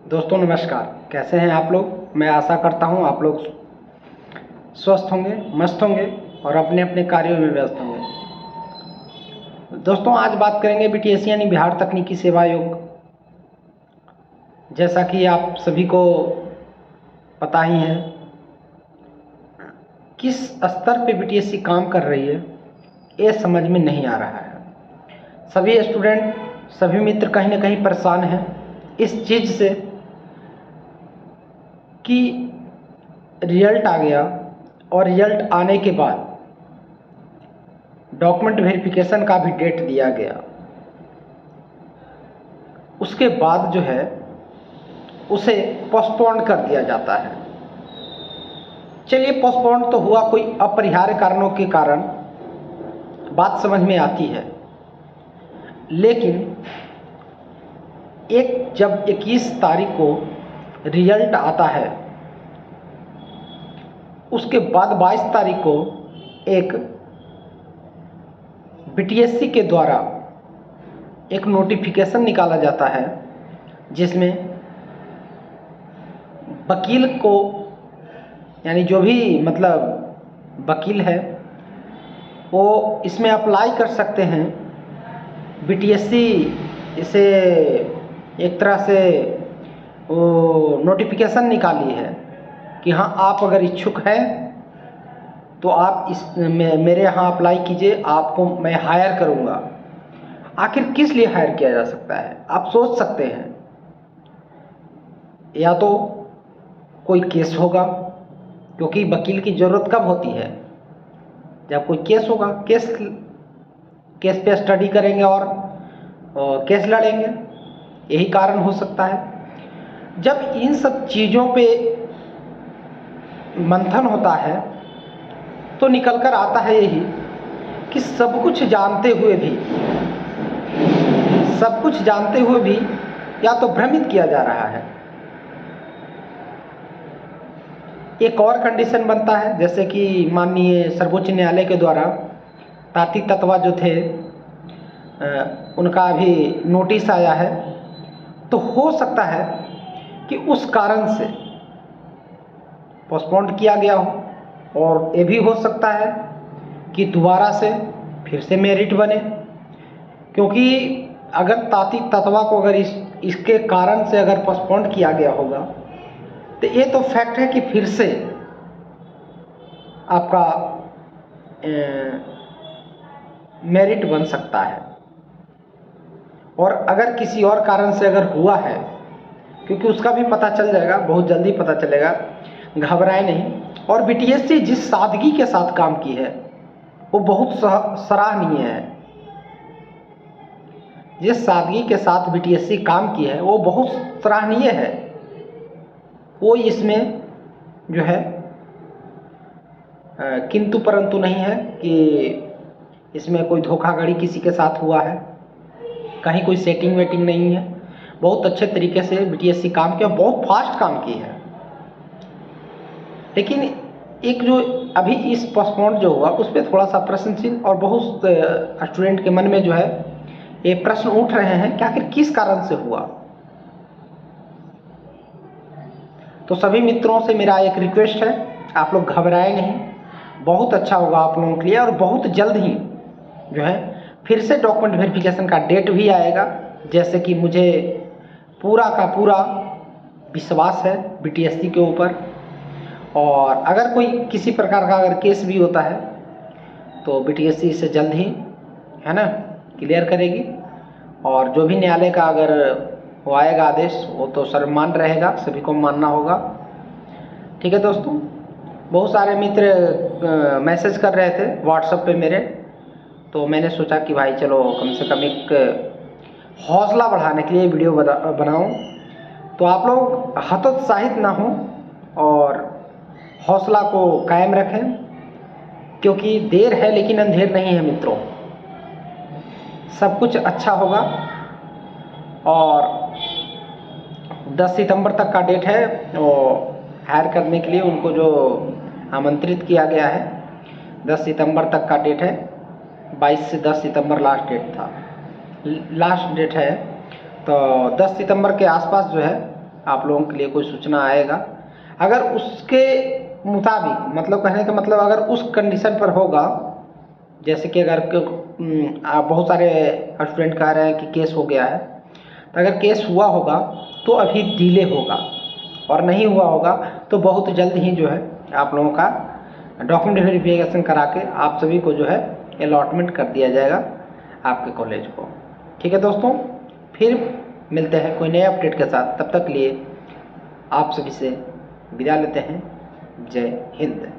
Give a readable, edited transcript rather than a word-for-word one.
दोस्तों नमस्कार, कैसे हैं आप लोग। मैं आशा करता हूं आप लोग स्वस्थ होंगे, मस्त होंगे और अपने अपने कार्यों में व्यस्त होंगे। दोस्तों आज बात करेंगे बीटीएस यानी बिहार तकनीकी सेवा आयोग। जैसा कि आप सभी को पता ही है किस स्तर पे बीटीएससी काम कर रही है, ये समझ में नहीं आ रहा है। सभी स्टूडेंट, सभी मित्र कहीं ना कहीं परेशान हैं इस चीज़ से कि रिजल्ट आ गया और रिजल्ट आने के बाद डॉक्यूमेंट वेरिफिकेशन का भी डेट दिया गया। उसके बाद जो है उसे पोस्टपोन कर दिया जाता है। चलिए पोस्टपोन तो हुआ, कोई अपरिहार्य कारणों के कारण बात समझ में आती है, लेकिन जब 21 तारीख को रिजल्ट आता है उसके बाद 22 तारीख को एक बीटीएससी के द्वारा एक नोटिफिकेशन निकाला जाता है जिसमें वकील को, यानी जो भी मतलब वकील है वो इसमें अप्लाई कर सकते हैं। बीटीएससी इसे एक तरह से वो नोटिफिकेशन निकाली है कि हाँ आप अगर इच्छुक हैं तो आप मेरे यहाँ अप्लाई कीजिए, आपको मैं हायर करूँगा। आखिर किस लिए हायर किया जा सकता है आप सोच सकते हैं। या तो कोई केस होगा, क्योंकि वकील की ज़रूरत कब होती है, जब कोई केस होगा। केस पे स्टडी करेंगे और केस लड़ेंगे, यही कारण हो सकता है। जब इन सब चीज़ों पे मंथन होता है तो निकल कर आता है यही कि सब कुछ जानते हुए भी या तो भ्रमित किया जा रहा है। एक और कंडीशन बनता है, जैसे कि माननीय सर्वोच्च न्यायालय के द्वारा ताती तत्वा जो थे उनका अभी नोटिस आया है, तो हो सकता है कि उस कारण से पोस्टपोन किया गया हो। और ये भी हो सकता है कि दोबारा से फिर से मेरिट बने, क्योंकि अगर ताती तत्वा को अगर इसके कारण से अगर पोस्टपोन किया गया होगा तो ये तो फैक्ट है कि फिर से आपका मेरिट बन सकता है। और अगर किसी और कारण से अगर हुआ है, क्योंकि उसका भी पता चल जाएगा, बहुत जल्दी पता चलेगा, घबराए नहीं। और बीटीएससी जिस सादगी के साथ काम की है वो बहुत सराहनीय है। जिस सादगी के साथ बीटीएससी काम की है वो बहुत सराहनीय है। कोई इसमें जो है किंतु परंतु नहीं है कि इसमें कोई धोखाधड़ी किसी के साथ हुआ है, कहीं कोई सेटिंग वेटिंग नहीं है। बहुत अच्छे तरीके से बीटीएससी काम किया, बहुत फास्ट काम की है। लेकिन एक जो अभी इस पोस्टपोन जो हुआ उस पर थोड़ा सा प्रश्न चिन्ह और बहुत स्टूडेंट के मन में जो है ये प्रश्न उठ रहे हैं कि आखिर किस कारण से हुआ। तो सभी मित्रों से मेरा एक रिक्वेस्ट है, आप लोग घबराए नहीं, बहुत अच्छा होगा आप लोगों के लिए। और बहुत जल्द ही जो है फिर से डॉक्यूमेंट वेरिफिकेशन का डेट भी आएगा, जैसे कि मुझे पूरा का पूरा विश्वास है बीटीएससी के ऊपर। और अगर कोई किसी प्रकार का अगर केस भी होता है तो बीटीएससी इसे जल्द ही है ना क्लियर करेगी। और जो भी न्यायालय का अगर वो आएगा आदेश, वो तो सर्वमान्य रहेगा, सभी को मानना होगा। ठीक है दोस्तों, बहुत सारे मित्र मैसेज कर रहे थे व्हाट्सएप पे मेरे, तो मैंने सोचा कि भाई चलो कम से कम एक हौसला बढ़ाने के लिए वीडियो बनाऊं, तो आप लोग हतोत्साहित ना हों और हौसला को कायम रखें, क्योंकि देर है लेकिन अंधेर नहीं है मित्रों। सब कुछ अच्छा होगा। और 10 सितंबर तक का डेट है वो हायर करने के लिए, उनको जो आमंत्रित किया गया है 10 सितंबर तक का डेट है। 22 से 10 सितंबर लास्ट डेट था, लास्ट डेट है। तो 10 सितंबर के आसपास जो है आप लोगों के लिए कोई सूचना आएगा। अगर उसके मुताबिक, मतलब कहने का मतलब अगर उस कंडीशन पर होगा, जैसे कि अगर आप बहुत सारे स्टूडेंट कह रहे हैं कि केस हो गया है, तो अगर केस हुआ होगा तो अभी डिले होगा, और नहीं हुआ होगा तो बहुत जल्द ही जो है आप लोगों का डॉक्यूमेंट वेरिफिकेशन करा के आप सभी को जो है अलॉटमेंट कर दिया जाएगा आपके कॉलेज को। ठीक है दोस्तों, फिर मिलते हैं कोई नए अपडेट के साथ। तब तक के लिए आप सभी से विदा लेते हैं। जय हिंद।